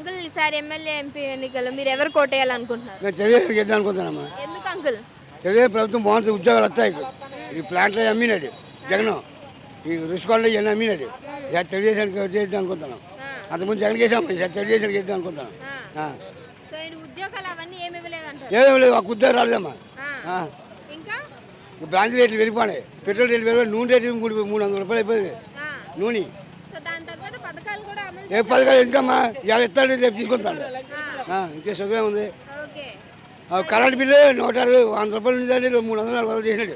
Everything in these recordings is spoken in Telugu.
అంకుల్ ఈసారి ఎమ్మెల్యే ఎంపీ ఎన్నికల్లో మీరు ఎవరు కోటేయాలనుకుంటున్నారు? నేను తెలుగుదేశం చేద్దాం అనుకుంటున్నామ్మా. ఎందుకు అంకుల్? తెలుగుదేశం ప్రభుత్వం బాగుంటుంది, ఉద్యోగాలు వస్తాయి. ఈ ప్లాంట్లో అమ్మినాడు జగన్, ఈ రుషికొండ ఇవన్నీ అమ్మినాడు. ఇక తెలుగుదేశానికి చేద్దాం అనుకుంటున్నాం. అంతకుముందు జగన్ చేసాం, ఇక తెలుగుదేశానికి చేద్దాం అనుకుంటున్నాం. సో ఈ ఉద్యోగాలు అవన్నీ ఏమి ఇవ్వలేదంటారు? ఏమేమి లేదు, ఒక ఉద్యోగం రాలేదమ్మా. ఇంకా బ్రాంచ్ రేట్లు పెరిగిపోయినాయి, పెట్రోల్ రేట్లు పెరిగిపోయి, నూనె రేట్లు 300 రూపాయలు అయిపోయింది నూనె. సో దాని తగ్గట్టు పథకాలు కూడా అమలు ఏ పథకాలు ఎందుకమ్మా, ఇవాళ ఇస్తాడు రేపు తీసుకుంటాడు. ఇంకే సుఖమే ఉంది. ఓకే. కరెంట్ బిల్లు 100 రూపాయలు ఉండేదాన్ని 300 చేసినాడు.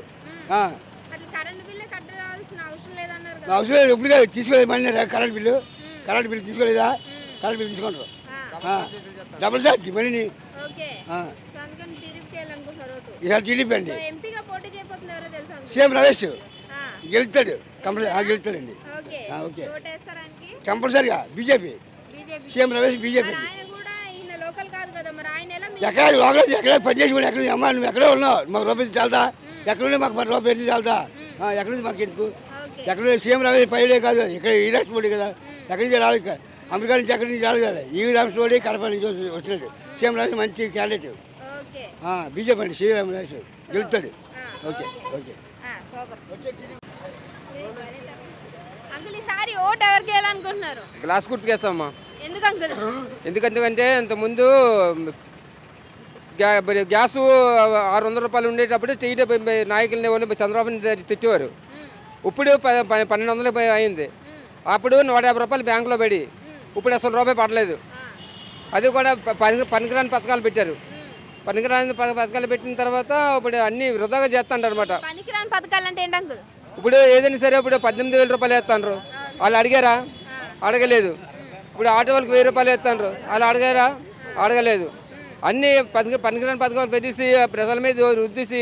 అట్లా కరెంట్ బిల్లు కట్టాల్సిన అవసరం లేదన్నారు కదా? అవసరం లేదు, ఎప్పుడు తీసుకోలేదు మళ్ళీ కరెంట్ బిల్లు తీసుకోలేదా? కరెంట్ బిల్లు తీసుకుంటారు, డబుల్ ఛార్జ్ మళ్ళీ. ఓకే. సో అందుకని టీడీపీకి వెళ్ళాలనుకుంటున్నారు ఓటు. ఈసారి టీడీపీ అండి. సో ఎంపీగా పోటీ చేయబోతున్నారు ఎవరో తెలుసా అంకుల్? సీఎం రమేష్ గెలుస్తాడు, కంపల్సరీ గెలుస్తాడండి. ఓకే. ఓకే, ఓటు వేస్తారా ఆయనకి? కంపల్సరీగా బీజేపీ. CM Ramesh BJP. ఆయన కూడా ఈయన లోకల్ కాదు కదా, మరి ఆయన ఎలా ఎక్కడ లోకల్ ఎక్కడ పనిచేసి కూడా ఎక్కడ అమ్మా నువ్వు ఎక్కడే ఉన్నావు, మాకు రూపాయలు చాలదా? ఎక్కడుండే మాకు 10 రూపాయలు చాలదా? ఎక్కడి నుంచి మాకు ఎందుకు? ఎక్కడ సీఎం రమేష్ పైలే కాదు, ఇక్కడ ఈ రాష్ట్రపతి కదా, ఎక్కడి నుంచి రాలేదు, అమెరికా నుంచి ఎక్కడి నుంచి రాలేదు కదా, ఈ రాష్ట్రపతి కడప నుంచి వచ్చినాడు. సీఎం రమేష్ మంచి క్యాండిడేట్. బీజేపీ అండి, సీఎం రమేష్ గెలుస్తాడు. Okay okay. అంకుల్ ఈసారి ఓటు ఎవరికి వేయాలనుకుంటున్నారు? గ్లాస్ గుర్తుకేస్తామమ్మా. ఎందుకు అంకుల్? ఎందుకంటే ఇంతకుముందు గ్యాస్ 600 రూపాయలు ఉండేటప్పుడు టీడీపీ నాయకులని చంద్రబాబు తిట్టేవారు. ఇప్పుడు 1200 అయింది. అప్పుడు 150 రూపాయలు బ్యాంకులో పడి ఇప్పుడు అసలు రూపాయి పడలేదు. అది కూడా పనికిరాని పథకాలు పెట్టారు. పనికిరాని పథకాలు పెట్టిన తర్వాత ఇప్పుడు అన్ని వృధాగా చేస్తుంటారు అనమాట. పనికిరాని పథకాలు అంటే ఏంటి అంకుల్? ఇప్పుడు ఏదైనా సరే ఇప్పుడు 18,000 రూపాయలు వేస్తాండ్రు, వాళ్ళు అడిగారా? అడగలేదు. ఇప్పుడు ఆటో వాళ్ళకి 1000 రూపాయలు వేస్తాండ్రు, వాళ్ళు అడిగారా? అడగలేదు. అన్ని పనికిరాని పథకాలు పెట్టేసి ప్రజల మీద రుద్దేసి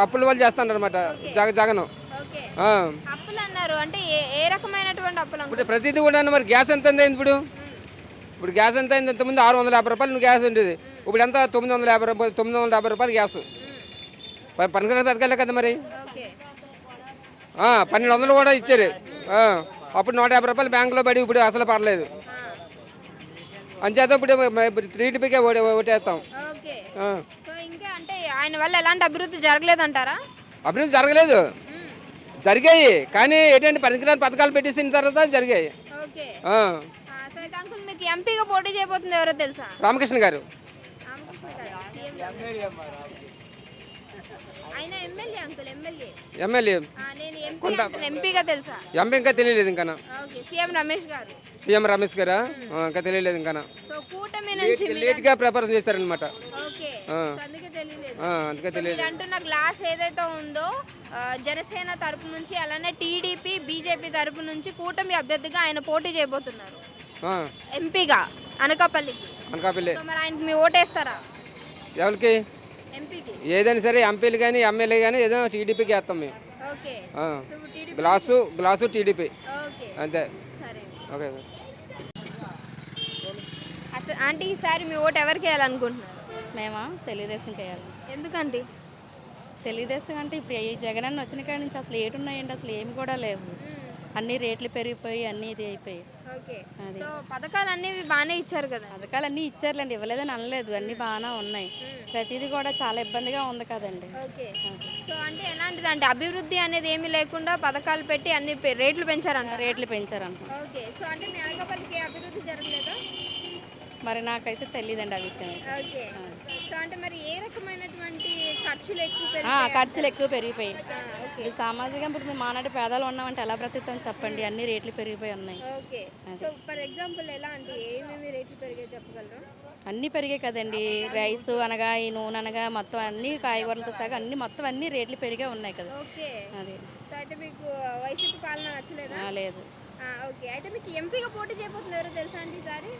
అప్పుల వాళ్ళు చేస్తాను అనమాట జగన్. అప్పులు అన్నారు అంటే ఏ రకమైనటువంటి అప్పులు? ఇప్పుడు ప్రతిదీ కూడా మరి గ్యాస్ ఎంత అయింది? ఇప్పుడు గ్యాస్ ఎంత అయింది? ఇంతకుముందు 650 రూపాయలు గ్యాస్ ఉండేది, ఇప్పుడు ఎంత 950 రూపాయలు గ్యాస్. పనికిరాని పథకాలే కదా మరి. 1200 కూడా ఇచ్చారు. అప్పుడు 150 రూపాయలు బ్యాంకులో పడి ఇప్పుడు అసలు పడలేదు. అంచేత ఇప్పుడు టీడీపీకే ఓటేస్తాం. ఇంకా అంటే ఆయన వల్ల ఎలాంటి అభివృద్ధి జరగలేదంటారా? అభివృద్ధి జరగలేదు, జరిగాయి కానీ ఏంటంటే పనికిరాని పథకాలు పెట్టేసిన తర్వాత జరిగాయి. మీకు ఎంపీగా పోటీ చేయబోతుంది ఎవరో తెలుసా? రామకృష్ణ గారు. ఎమ్మెల్యే ఎంపీగా తెలుసా? ఎంపీ ఇంకా తెలియలేదు. ఇంకా సీఎం రమేష్ గారా ఇంకా తెలియలేదు. ఇంకా కూటమి నుంచి లేట్ గా ప్రిపరేషన్ చేశారనమాట. అందుకే తెలియదు అంటున్న గ్లాస్ ఏదైతే ఉందో జనసేన తరపు నుంచి అలానే టీడీపీ బీజేపీ తరపు నుంచి కూటమి అభ్యర్థిగా ఆయన పోటీ చేయబోతున్నారు ఎంపీగా అనకాపల్లి. మరి ఆయనకి మీ ఓటేస్తారా? ఎవరికి? ఎంపీకి. ఏదైనా సరే ఎంపీలు కానీ ఎమ్మెల్యే కానీ ఏదో టీడీపీకి వేస్తాం మేము. గ్లాసు టీడీపీ అంతే. ఓకే. ఆంటీ ఈసారి మీ ఓటు ఎవరికి వేయాలనుకుంటున్నారు? మేమా తెలుగుదేశంకి వేయాలి. ఎందుకండి? తెలుగుదేశం అంటే ఇప్పుడు ఈ జగన్ అన్న వచ్చిన కాడి నుంచి అసలు ఏటున్నాయండి, అసలు ఏమి కూడా లేవు. అన్ని రేట్లు పెరిగిపోయి అన్ని ఇది అయిపోయి. పథకాలు అన్నీ బాగానే ఇచ్చారు కదా? పథకాలు అన్నీ ఇచ్చారులేండి, ఇవ్వలేదని అనలేదు, అన్నీ బాగానే ఉన్నాయి. ప్రతిదీ కూడా చాలా ఇబ్బందిగా ఉంది కదండి. సో అంటే ఎలాంటిది అంటే అభివృద్ధి అనేది ఏమీ లేకుండా పథకాలు పెట్టి అన్ని రేట్లు పెంచారంట. ఓకే. సో అంటే మీ అనకాపల్లికి అభివృద్ధి జరగలేదా? మరి నాకైతే తెలియదండి ఆ విషయం. ఓకే. సో అంటే మరి ఏ రకమైనటువంటి ఖర్చులు ఎక్కువ పెరిగిపోయి ఈ సామాజికంగా ఇప్పుడు మేము మానాటి పేదలు ఉన్నామంటే ఎలా బ్రతుకుతాం చెప్పండి, అన్ని రేట్లు పెరిగిపోయి ఉన్నాయి. ఓకే. సో ఫర్ ఎగ్జాంపుల్ ఎలా అంటే ఏమేమి రేట్లు పెరిగాయో చెప్పగలరా? అన్నీ పెరిగాయి కదండి, రైస్ అనగా ఈ నూనె అనగా మొత్తం అన్ని కాయగూరలతో సగా అన్ని మొత్తం అన్ని రేట్లు పెరిగే ఉన్నాయి కదా. ఓకే. అది సో అయితే మీకు వైసీపీ పాలన నచ్చలేదా? లేదు. ఓకే. అయితే మీకు ఎంపీగా పోటీ చేయబోతున్నారు తెలుసా అండి ఈసారి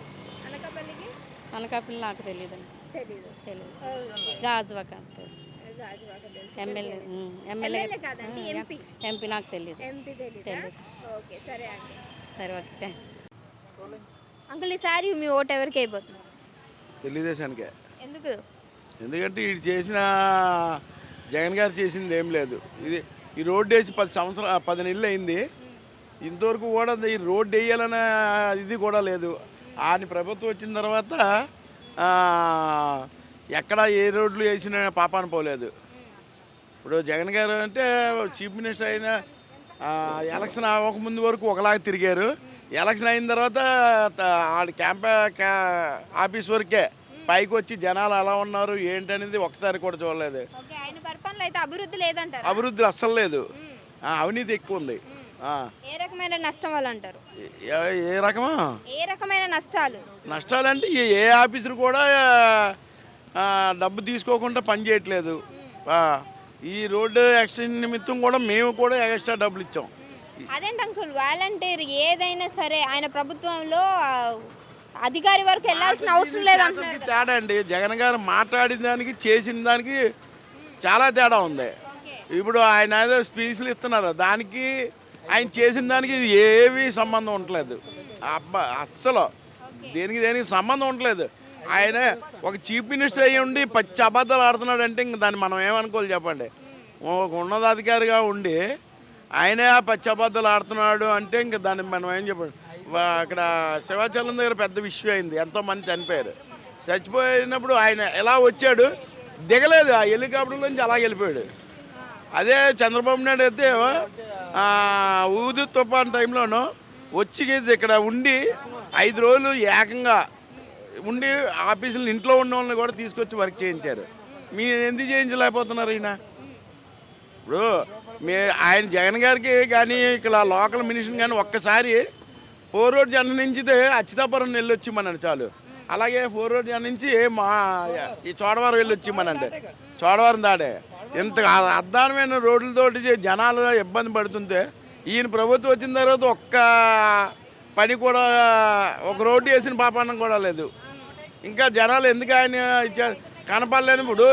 అనకాపల్లికి? అనకాపల్లి నాకు తెలియదండి. తెలియదు. గాజువాక తెలుసు. ఎమ్మెల్యే కాదండి, ఎంపీ నాకు తెలియదు. ఓకే. సరే అండి. సరే ఓకే. అంకుల్ ఈసారి మీ ఓటు ఎవరికి అయిపోతుంది? తెలుగుదేశానికే. ఎందుకు? ఎందుకంటే ఇది చేసిన జగన్ గారు చేసింది ఏం లేదు. ఈ రోడ్డు వేసి 10 నెలలు అయింది, ఇంతవరకు కూడా ఈ రోడ్డు వేయాలనే ఇది కూడా లేదు. ఆయన ప్రభుత్వం వచ్చిన తర్వాత ఆ, ఎక్కడ ఏ రోడ్లు వేసిన పాపాన పోలేదు. ఇప్పుడు జగన్ గారు అంటే చీఫ్ మినిస్టర్ అయిన ఎలక్షన్ అవ్వకముందు వరకు ఒకలాగా తిరిగారు. ఎలక్షన్ అయిన తర్వాత ఆడ ఆఫీస్ వరకే పైకి వచ్చి జనాలు ఎలా ఉన్నారు ఏంటనేది ఒకసారి కూడా చూడలేదు. ఓకే, ఆయన పరిపాలన అయితే అభివృద్ధి లేదంటారు. అభివృద్ధి అస్సలు లేదు. అవినీతి ఎక్కువ ఉంది. ఏ రకమైన నష్టం వాళ్ళు అంటారు? ఏ రకమా ఏ రకమైన నష్టాలు? నష్టాలంటే ఏ ఆఫీసర్ కూడా డబ్బు తీసుకోకుండా పని చేయట్లేదు. ఈ రోడ్డు యాక్సిడెంట్ నిమిత్తం కూడా మేము కూడా ఎక్స్ట్రా డబ్బులు ఇచ్చాం. అదేంటి అంకుల్, వాలంటీర్ ఏదైనా సరే ఆయన ప్రభుత్వంలో అధికారి వరకు వెళ్ళాల్సిన అవసరం లేదంటున్నారు కదా. తేడా అండి, జగన్ గారు మాట్లాడిన దానికి చేసిన దానికి చాలా తేడా ఉంది. ఇప్పుడు ఆయన ఏదో స్పీచ్లు ఇస్తున్నారు, దానికి ఆయన చేసిన దానికి ఏమీ సంబంధం ఉండలేదు. అబ్బా అస్సలు దేనికి సంబంధం ఉండలేదు. ఆయన ఒక చీఫ్ మినిస్టర్ అయ్యి ఉండి పచ్చి అబద్ధాలు ఆడుతున్నాడు అంటే ఇంక దాన్ని మనం ఏమనుకోవాలి చెప్పండి. ఒక ఉన్నతాధికారిగా ఉండి ఆయనే ఆ పచ్చి అబద్ధాలు ఆడుతున్నాడు అంటే ఇంక దాన్ని మనం ఏం చెప్పండి. అక్కడ శివాచలం దగ్గర పెద్ద విషయం అయింది, ఎంతోమంది చనిపోయారు. చచ్చిపోయినప్పుడు ఆయన ఎలా వచ్చాడు, దిగలేదు, ఆ హెలికాప్టర్లోంచి అలా వెళ్ళిపోయాడు. అదే చంద్రబాబు నాయుడు అయితే ఊదు తుఫాన్ టైంలోనూ వచ్చి ఇక్కడ ఉండి 5 రోజులు ఏకంగా ఉండి ఆఫీసులు ఇంట్లో ఉన్న వాళ్ళని కూడా తీసుకొచ్చి వర్క్ చేయించారు. మీరు ఎందుకు చేయించలేకపోతున్నారు? ఈయన ఇప్పుడు ఆయన జగన్ గారికి కానీ ఇక్కడ లోకల్ మినిస్టర్ కానీ ఒక్కసారి 4 రోడ్ జనం నుంచి అచ్యుతాపురం వెళ్ళొచ్చి మనండి చాలు. అలాగే 4 రోడ్ జనం నుంచి ఈ చోడవరం వెళ్ళొచ్చి మనండి, చోడవరం దాడే ఇంత అద్దానమైన రోడ్లతోటి జనాలు ఇబ్బంది పడుతుంటే ఈయన ప్రభుత్వం వచ్చిన తర్వాత ఒక్క పని కూడా, ఒక రోడ్డు వేసిన పాపానం కూడా లేదు. ఇంకా జనాలు ఎందుకు ఆయన కనపడలేనిప్పుడు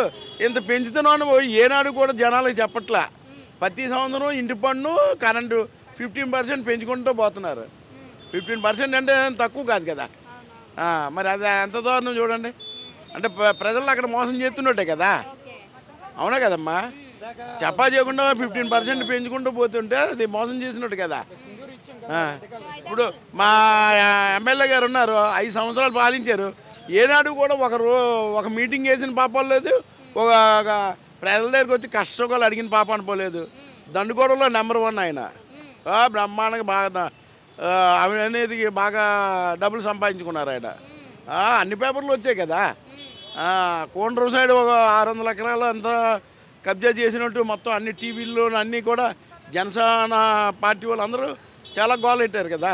ఇంత పెంచుతున్నాను ఏనాడు కూడా జనాలకు చెప్పట్లా. ప్రతి సంవత్సరం ఇంటి పన్ను కరెంటు 15% పెంచుకుంటూ పోతున్నారు. 15% అంటే తక్కువ కాదు కదా. మరి అది ఎంత దారుణం చూడండి. అంటే ప్రజలు అక్కడ మోసం చేస్తున్నట్టే కదా, అవునా కదమ్మా? చెప్పా చేయకుండా 15% పెంచుకుంటూ పోతుంటే అది మోసం చేసినట్టు కదా. ఇప్పుడు మా ఎమ్మెల్యే గారు ఉన్నారు, 5 సంవత్సరాలు పాలించారు. ఏనాడు కూడా ఒక మీటింగ్ వేసిన పాపాలు లేదు, ఒక ప్రజల దగ్గరికి వచ్చి కష్టంగా అడిగిన పాప అనుకోలేదు. దండుకోవడంలో నెంబర్ 1 ఆయన. బ్రహ్మాండంగా బాగా అనేది బాగా డబ్బులు సంపాదించుకున్నారు ఆయన. అన్ని పేపర్లు వచ్చాయి కదా. కోండ్రు సైడ్ ఒక 600 ఎకరాలు అంతా కబ్జా చేసినట్టు మొత్తం అన్ని టీవీల్లో అన్నీ కూడా జనసేన పార్టీ వాళ్ళు అందరూ చాలా గోల్ పెట్టారు కదా.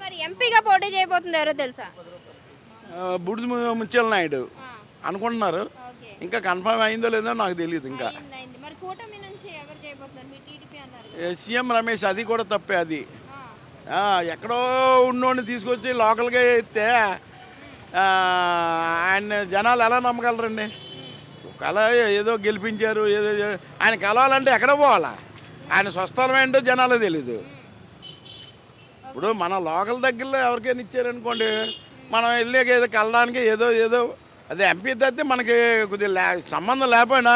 మరి ఎంపీగా పోటీ చేయబోతుంది ఎవరో తెలుసా? బుడిది ముత్యాల నాయుడు అనుకుంటున్నారు. ఇంకా కన్ఫర్మ్ అయిందో లేదో నాకు తెలియదు. ఇంకా మరి కూటమి నుంచి ఎవరు చేయబోతున్నారు? మీ టీడీపీ అన్నారు, సీఎం రమేష్. అది కూడా తప్పే. అది ఎక్కడో ఉన్నోడిని తీసుకొచ్చి లోకల్గా ఎత్తే ఆయన జనాలు ఎలా నమ్మగలరండి? కళ ఏదో గెలిపించారు, ఏదో ఆయన కలవాలంటే ఎక్కడ పోవాలా? ఆయన స్వస్థలం ఏంటో జనాలకు తెలీదు. ఇప్పుడు మన లోకల్ దగ్గరలో ఎవరికైనా ఇచ్చారనుకోండి, మనం వెళ్ళాక ఏదో కలడానికి ఏదో అదే ఎంపీ అయితే మనకి కొద్దిగా సంబంధం లేకపోయినా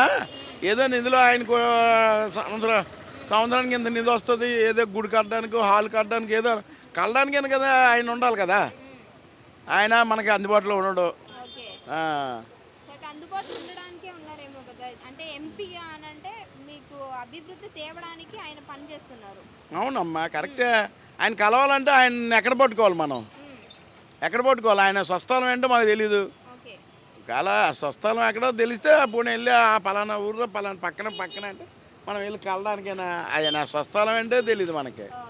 ఏదో నిధులు ఆయనకు సంవత్సరానికి ఇంత నిధి వస్తుంది, ఏదో గుడి కట్టడానికి, హాల్ కట్టడానికి, ఏదో కలడానికైనా కదా ఆయన ఉండాలి కదా. ఆయన మనకి అందుబాటులో ఉండడు. అందుబాటులో ఉండడానికే ఉన్నారేమో కదా. అంటే ఎంపీగా అంటే మీకు అభివృద్ధి తేవడానికి ఆయన పని చేస్తున్నారు. అవునమ్మా, కరెక్టే. ఆయన కలవాలంటే ఆయన ఎక్కడ పట్టుకోవాలి? మనం ఎక్కడ పట్టుకోవాలి? ఆయన స్వస్థలం ఏంటో మాకు తెలీదు. అలా స్వస్థలం ఎక్కడో తెలిస్తే అప్పుడు వెళ్ళి ఆ పలానా ఊర్లో పలానా పక్కన అంటే మనం వెళ్ళి కలడానికైనా ఆయన స్వస్థలం ఏంటో తెలీదు మనకి.